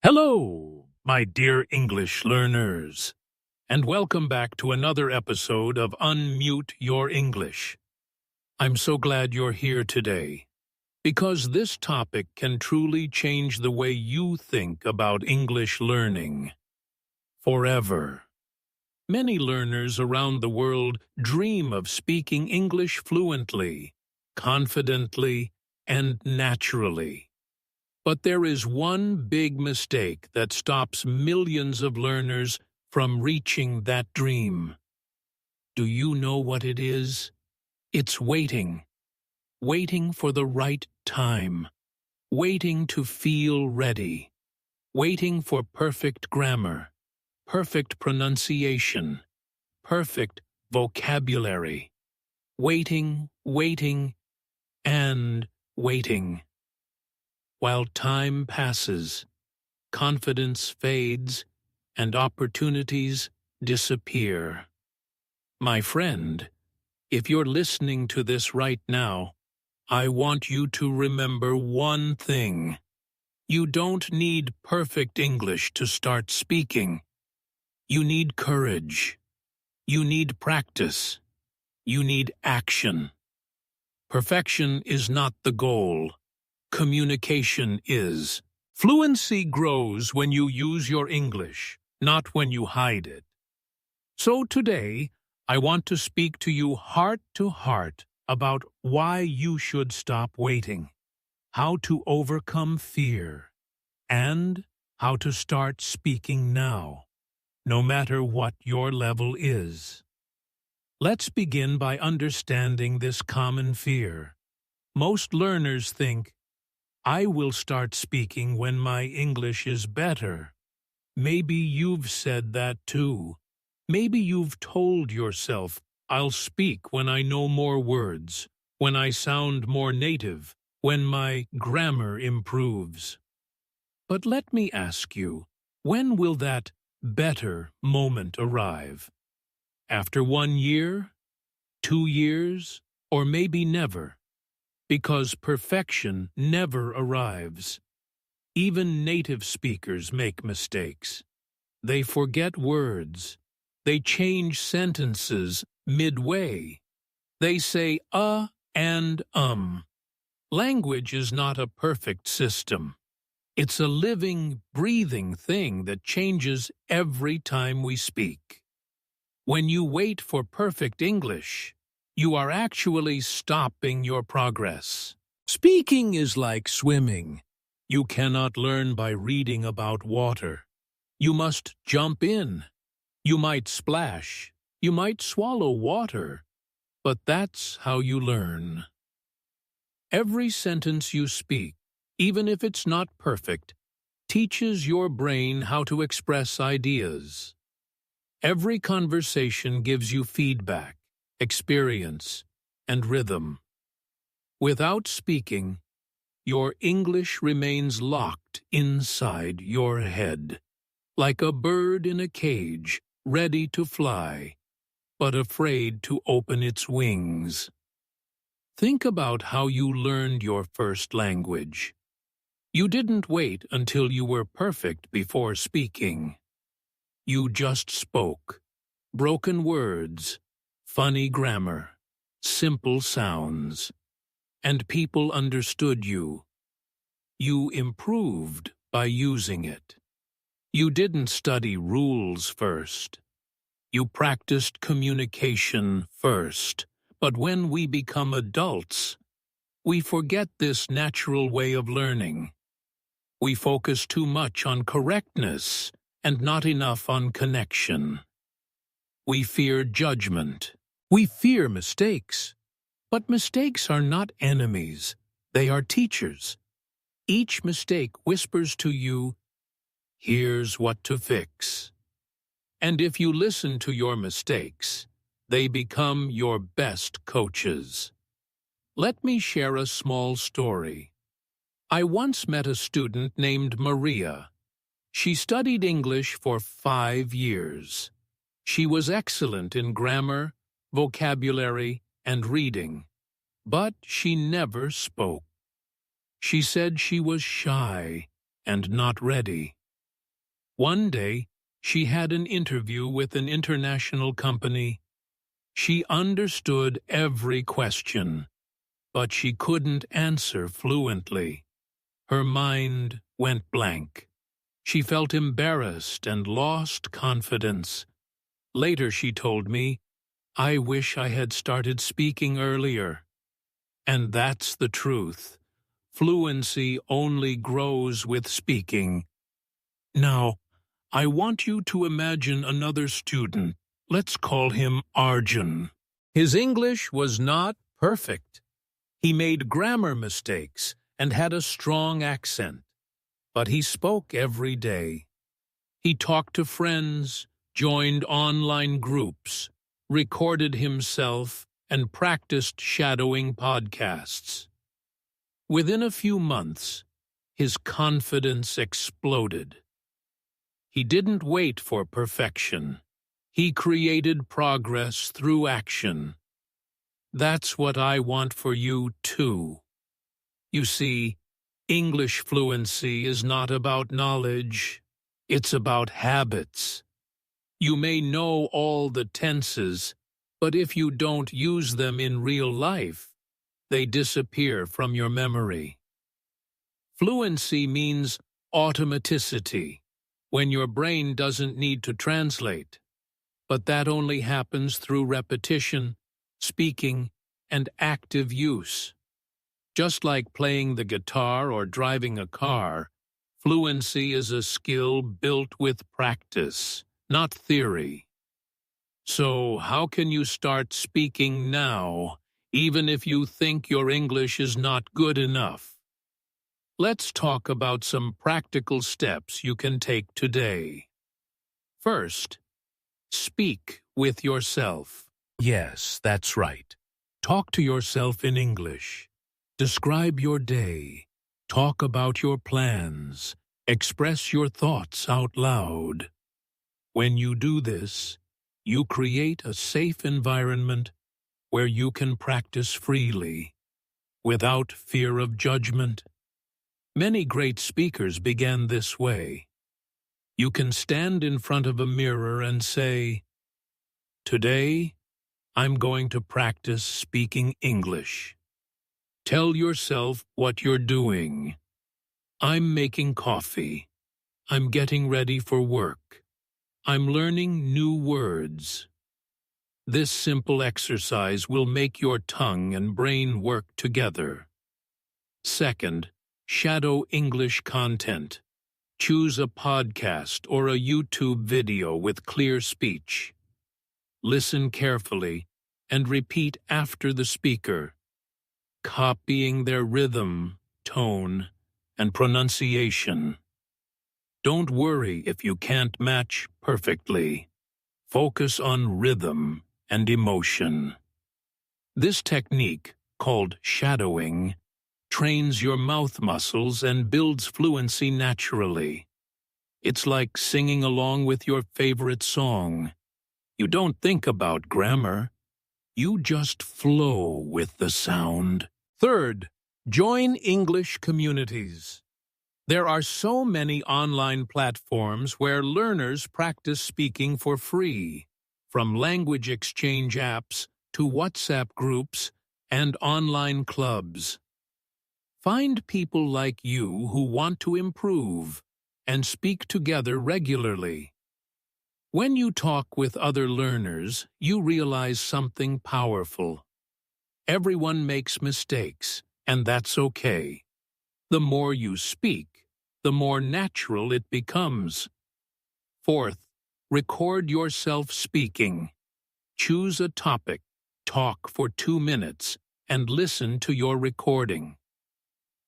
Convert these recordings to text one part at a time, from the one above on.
Hello, my dear English learners, and welcome back to another episode of Unmute Your English. I'm so glad you're here today, because this topic can truly change the way you think about English learning. Forever. Many learners around the world dream of speaking English fluently, confidently, and naturally. But there is one big mistake that stops millions of learners from reaching that dream. Do you know what it is? It's waiting. Waiting for the right time. Waiting to feel ready. Waiting for perfect grammar, perfect pronunciation, perfect vocabulary. Waiting, and waiting. While time passes, confidence fades, and opportunities disappear. My friend, if you're listening to this right now, I want you to remember one thing. You don't need perfect English to start speaking. You need courage. You need practice. You need action. Perfection is not the goal. Communication is. Fluency grows when you use your English, not when you hide it. So today, I want to speak to you heart to heart about why you should stop waiting, how to overcome fear, and how to start speaking now, no matter what your level is. Let's begin by understanding this common fear. Most learners think, I will start speaking when my English is better. Maybe you've said that too. Maybe you've told yourself, I'll speak when I know more words, when I sound more native, when my grammar improves. But let me ask you, when will that better moment arrive? After 1 year? 2 years? Or maybe never? Because perfection never arrives. Even native speakers make mistakes. They forget words. They change sentences midway. They say and Language is not a perfect system. It's a living, breathing thing that changes every time we speak. When you wait for perfect English, you are actually stopping your progress. Speaking is like swimming. You cannot learn by reading about water. You must jump in. You might splash. You might swallow water. But that's how you learn. Every sentence you speak, even if it's not perfect, teaches your brain how to express ideas. Every conversation gives you feedback, experience, and rhythm. Without speaking, your English remains locked inside your head, like a bird in a cage, ready to fly, but afraid to open its wings. Think about how you learned your first language. You didn't wait until you were perfect before speaking. You just spoke. Broken words, funny grammar, simple sounds, and people understood you. You improved by using it. You didn't study rules first. You practiced communication first. But when we become adults, we forget this natural way of learning. We focus too much on correctness and not enough on connection. We fear judgment. We fear mistakes. But mistakes are not enemies. They are teachers. Each mistake whispers to you, here's what to fix. And if you listen to your mistakes, they become your best coaches. Let me share a small story. I once met a student named Maria. She studied English for 5 years. She was excellent in grammar, vocabulary, and reading, but she never spoke. She said she was shy and not ready. One day, she had an interview with an international company. She understood every question, but she couldn't answer fluently. Her mind went blank. She felt embarrassed and lost confidence. Later she told me, "I wish I had started speaking earlier." And that's the truth. Fluency only grows with speaking. Now, I want you to imagine another student. Let's call him Arjun. His English was not perfect. He made grammar mistakes and had a strong accent, but he spoke every day. He talked to friends, joined online groups, recorded himself, and practiced shadowing podcasts. Within a few months, his confidence exploded. He didn't wait for perfection. He created progress through action. That's what I want for you, too. You see, English fluency is not about knowledge. It's about habits. You may know all the tenses, but if you don't use them in real life, they disappear from your memory. Fluency means automaticity, when your brain doesn't need to translate. But that only happens through repetition, speaking, and active use. Just like playing the guitar or driving a car, fluency is a skill built with practice, not theory. So, how can you start speaking now, even if you think your English is not good enough? Let's talk about some practical steps you can take today. First, speak with yourself. Yes, that's right. Talk to yourself in English. Describe your day. Talk about your plans. Express your thoughts out loud. When you do this, you create a safe environment where you can practice freely, without fear of judgment. Many great speakers began this way. You can stand in front of a mirror and say, "Today, I'm going to practice speaking English." Tell yourself what you're doing. I'm making coffee. I'm getting ready for work. I'm learning new words. This simple exercise will make your tongue and brain work together. Second, shadow English content. Choose a podcast or a YouTube video with clear speech. Listen carefully and repeat after the speaker, copying their rhythm, tone, and pronunciation. Don't worry if you can't match perfectly. Focus on rhythm and emotion. This technique, called shadowing, trains your mouth muscles and builds fluency naturally. It's like singing along with your favorite song. You don't think about grammar. You just flow with the sound. Third, join English communities. There are so many online platforms where learners practice speaking for free, from language exchange apps to WhatsApp groups and online clubs. Find people like you who want to improve and speak together regularly. When you talk with other learners, you realize something powerful. Everyone makes mistakes, and that's okay. The more you speak, the more natural it becomes. Fourth, record yourself speaking. Choose a topic, talk for 2 minutes, and listen to your recording.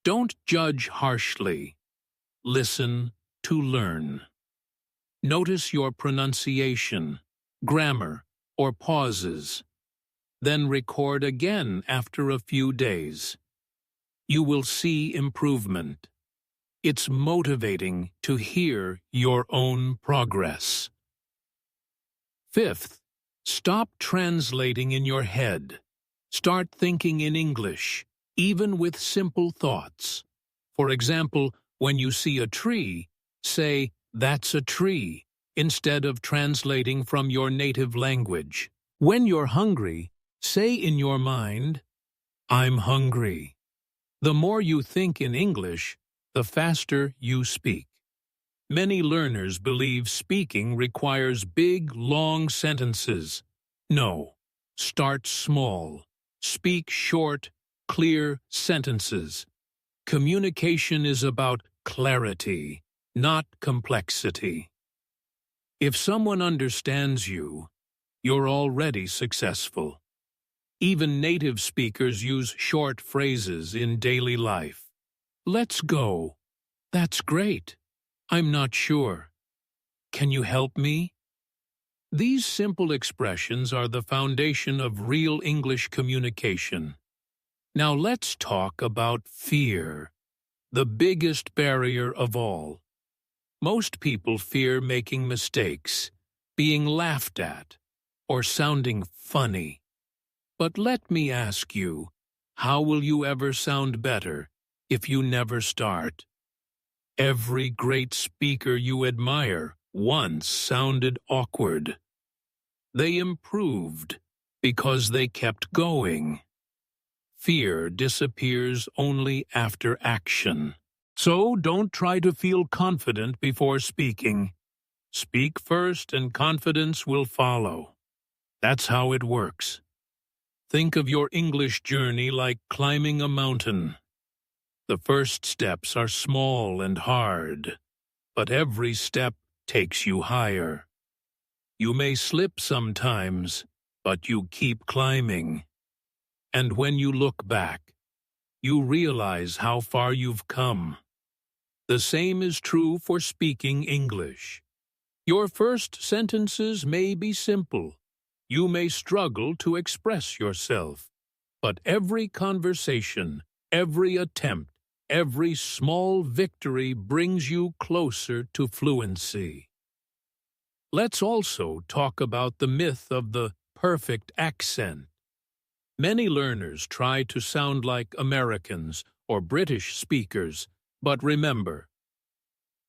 Don't judge harshly. Listen to learn. Notice your pronunciation, grammar, or pauses. Then record again after a few days. You will see improvement. It's motivating to hear your own progress. Fifth, stop translating in your head. Start thinking in English, even with simple thoughts. For example, when you see a tree, say, "That's a tree," instead of translating from your native language. When you're hungry, say in your mind, "I'm hungry." The more you think in English, the faster you speak. Many learners believe speaking requires big, long sentences. No. Start small. Speak short, clear sentences. Communication is about clarity, not complexity. If someone understands you, you're already successful. Even native speakers use short phrases in daily life. "Let's go." "That's great." "I'm not sure." "Can you help me?" These simple expressions are the foundation of real English communication. Now let's talk about fear, the biggest barrier of all. Most people fear making mistakes, being laughed at, or sounding funny. But let me ask you, how will you ever sound better if you never start? Every great speaker you admire once sounded awkward. They improved because they kept going. Fear disappears only after action. So don't try to feel confident before speaking. Speak first and confidence will follow. That's how it works. Think of your English journey like climbing a mountain. The first steps are small and hard, but every step takes you higher. You may slip sometimes, but you keep climbing. And when you look back, you realize how far you've come. The same is true for speaking English. Your first sentences may be simple. You may struggle to express yourself. But every conversation, every attempt, every small victory brings you closer to fluency. Let's also talk about the myth of the perfect accent. Many learners try to sound like Americans or British speakers, but remember,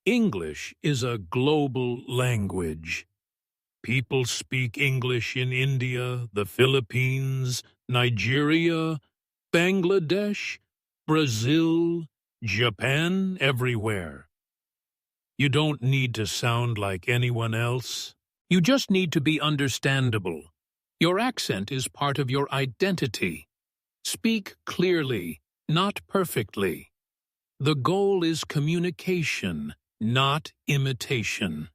English is a global language. People speak English in India, the Philippines, Nigeria, Bangladesh, Brazil, Japan, everywhere. You don't need to sound like anyone else. You just need to be understandable. Your accent is part of your identity. Speak clearly, not perfectly. The goal is communication, not imitation.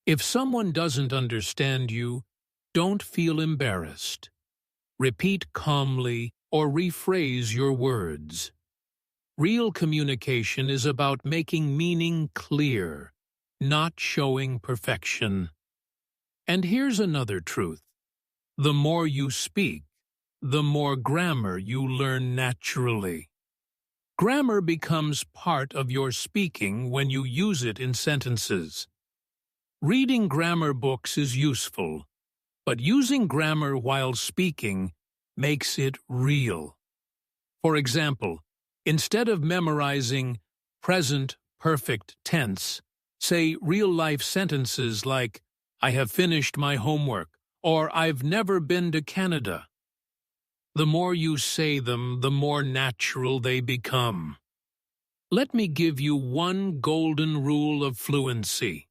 If someone doesn't understand you, don't feel embarrassed. Repeat calmly or rephrase your words. Real communication is about making meaning clear, not showing perfection. And here's another truth. The more you speak, the more grammar you learn naturally. Grammar becomes part of your speaking when you use it in sentences. Reading grammar books is useful, but using grammar while speaking makes it real. For example, instead of memorizing present perfect tense, say real-life sentences like, "I have finished my homework," or "I've never been to Canada." The more you say them, the more natural they become. Let me give you one golden rule of fluency.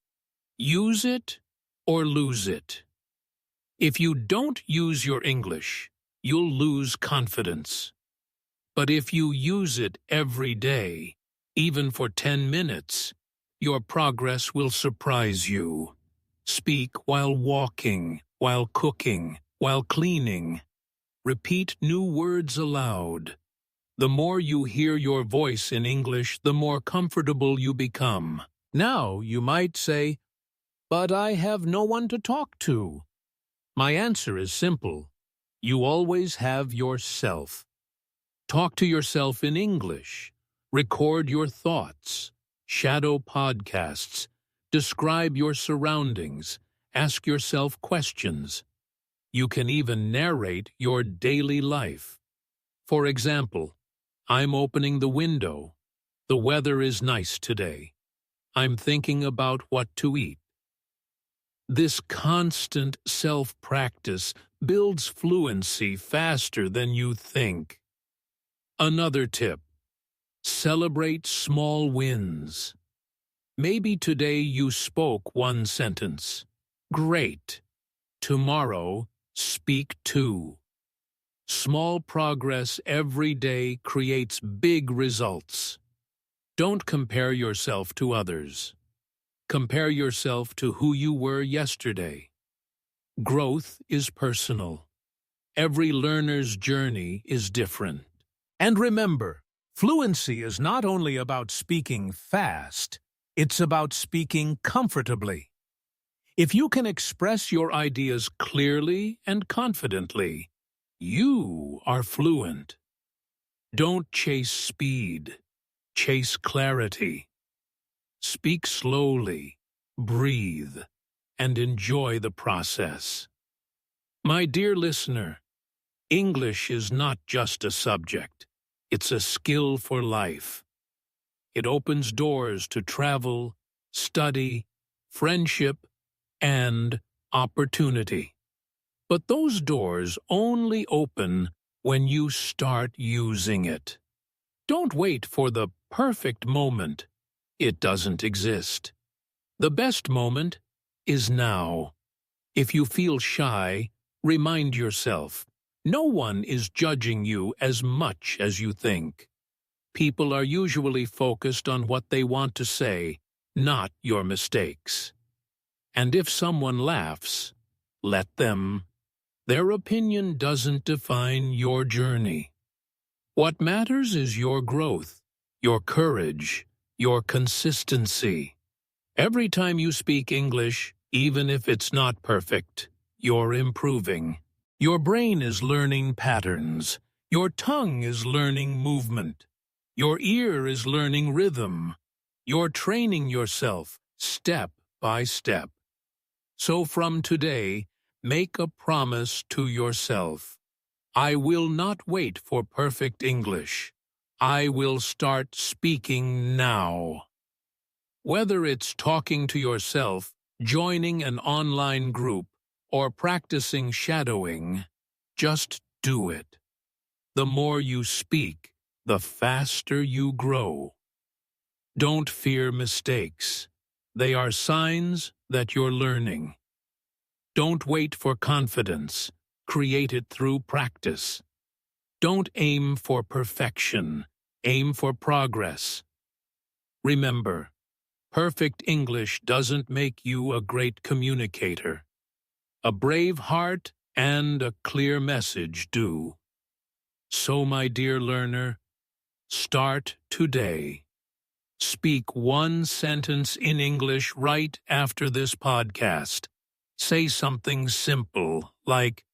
Use it or lose it. If you don't use your English, you'll lose confidence. But if you use it every day, even for 10 minutes, your progress will surprise you. Speak while walking, while cooking, while cleaning. Repeat new words aloud. The more you hear your voice in English, the more comfortable you become. Now you might say, "But I have no one to talk to." My answer is simple. You always have yourself. Talk to yourself in English. Record your thoughts. Shadow podcasts. Describe your surroundings. Ask yourself questions. You can even narrate your daily life. For example, "I'm opening the window. The weather is nice today. I'm thinking about what to eat. This constant self-practice builds fluency faster than you think. Another tip: celebrate small wins. Maybe today you spoke one sentence. Great. Tomorrow, speak two. Small progress every day creates big results. Don't compare yourself to others. Compare yourself to who you were yesterday. Growth is personal. Every learner's journey is different. And remember, fluency is not only about speaking fast, it's about speaking comfortably. If you can express your ideas clearly and confidently, you are fluent. Don't chase speed, chase clarity. Speak slowly, breathe, and enjoy the process. My dear listener, English is not just a subject, it's a skill for life. It opens doors to travel, study, friendship, and opportunity. But those doors only open when you start using it. Don't wait for the perfect moment. It doesn't exist. The best moment is now. If you feel shy, remind yourself, no one is judging you as much as you think. People are usually focused on what they want to say, not your mistakes. And if someone laughs, let them. Their opinion doesn't define your journey. What matters is your growth, your courage, your consistency. Every time you speak English, even if it's not perfect, you're improving. Your brain is learning patterns. Your tongue is learning movement. Your ear is learning rhythm. You're training yourself step by step. So from today, make a promise to yourself. I will not wait for perfect English. I will start speaking now. Whether it's talking to yourself, joining an online group, or practicing shadowing, just do it. The more you speak, the faster you grow. Don't fear mistakes. They are signs that you're learning. Don't wait for confidence. Create it through practice. Don't aim for perfection. Aim for progress. Remember, perfect English doesn't make you a great communicator. A brave heart and a clear message do. So, my dear learner, start today. Speak one sentence in English right after this podcast. Say something simple like,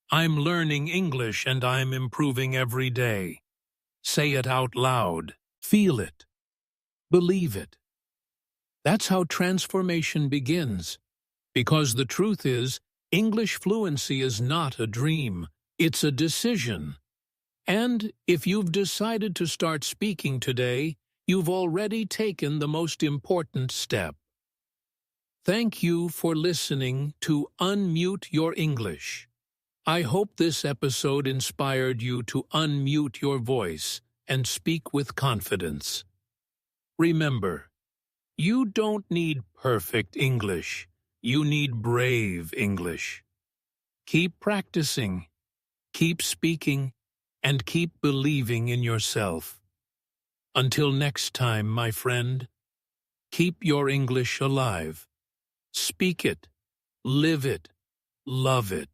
I'm learning English and I'm improving every day. Say it out loud. Feel it. Believe it. That's how transformation begins. Because the truth is, English fluency is not a dream. It's a decision. And if you've decided to start speaking today, you've already taken the most important step. Thank you for listening to Unmute Your English. I hope this episode inspired you to unmute your voice and speak with confidence. Remember, you don't need perfect English. You need brave English. Keep practicing, keep speaking, and keep believing in yourself. Until next time, my friend, keep your English alive. Speak it, live it, love it.